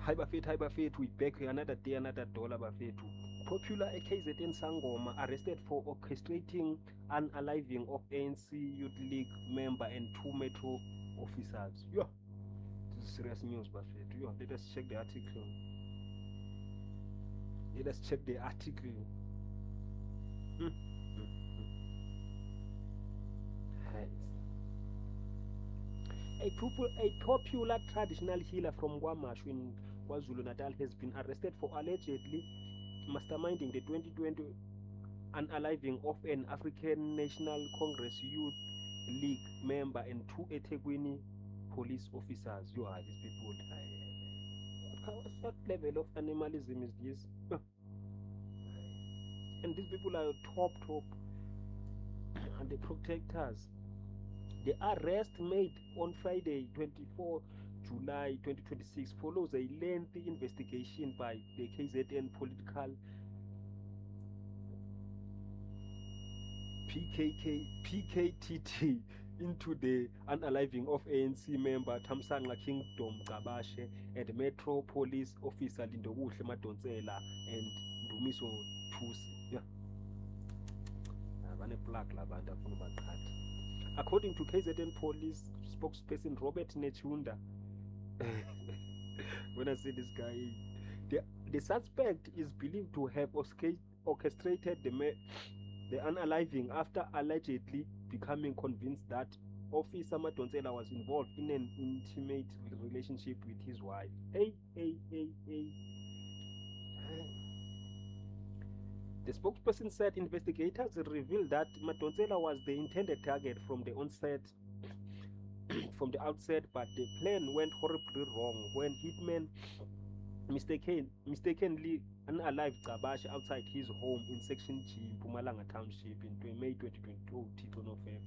Hi Buffett, we back here another day, another dollar Buffett. Popular KZN Sangoma arrested for orchestrating unaliving of ANC Youth League member and 2 Metro officers. Yeah, this is serious news Buffett. Yeah, let us check the article. Hmm. Hi. A popular traditional healer from Guamashu in KwaZulu Natal has been arrested for allegedly masterminding the 2020 unaliving of an African National Congress Youth League member and 2 eThekwini police officers. You are these people. What level of animalism is this? And these people are top, and the protectors. The arrest made on Friday, 24 July 2026, follows a lengthy investigation by the KZN political PKTT into the unaliving of ANC member Thamsanqa Kingdom Gcabashe and Metro Police Officer Lindokuhle Madonsela and Ndumiso Thusi. Yeah. According to KZN police spokesperson Robert Nechunda, when I see this guy, the suspect is believed to have orchestrated the unaliving after allegedly becoming convinced that Officer Madonsela was involved in an intimate relationship with his wife. Hey. The spokesperson said investigators revealed that Madonsela was the intended target from the outset, but the plan went horribly wrong when hitmen mistakenly unalived Gcabashe outside his home in Section G, Mpumalanga Township in May 2022. Tito November.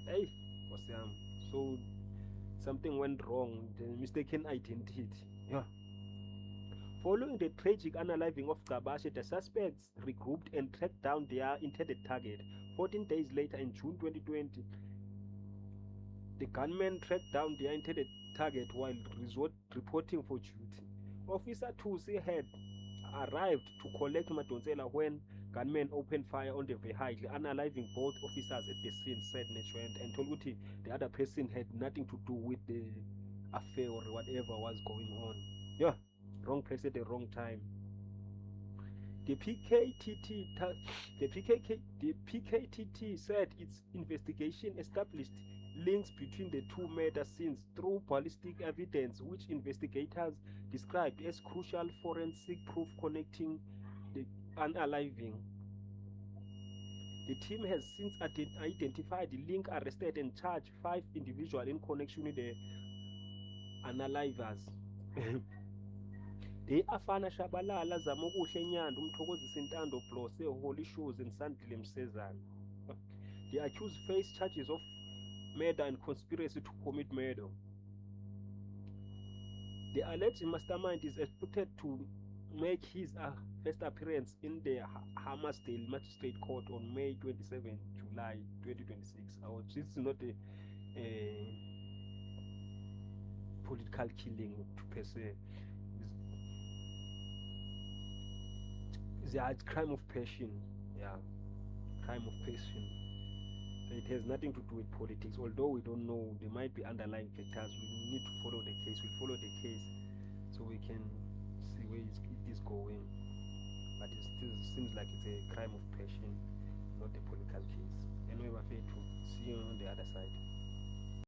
Hey, so something went wrong. The mistaken identity. Yeah. Following the tragic unaliving of Gcabashe, the suspects regrouped and tracked down their intended target. 14 days later, in June 2020, the gunmen tracked down their intended target while reporting for duty. Officer Thusi had arrived to collect Madonsela when gunmen opened fire on the vehicle, unaliving both officers at the scene, said Nechwend, and told Uti the other person had nothing to do with the affair or whatever was going on. Yeah, wrong place at the wrong time. The PKTT said its investigation established links between the two murder scenes through ballistic evidence, which investigators described as crucial forensic proof connecting the unaliving. The team has since identified the link, arrested and charged 5 individuals in connection with the unalivers. The Afana Shabalala, Zamokuhle Nyanda, Umthokozisi Ntando Blose, Holy Shoes, and Sandile Msezana. The accused face charges of murder and conspiracy to commit murder. The alleged mastermind is expected to make his first appearance in the Hammersdale Magistrate Court on May 27, July 2026. This is not a political killing per se. It's a crime of passion. Yeah, crime of passion. It has nothing to do with politics, although we don't know. There might be underlying factors. We need to follow the case. We'll follow the case so we can see where it is going. But it still seems like it's a crime of passion, not a political case. Anyway, we're fair to see you on the other side.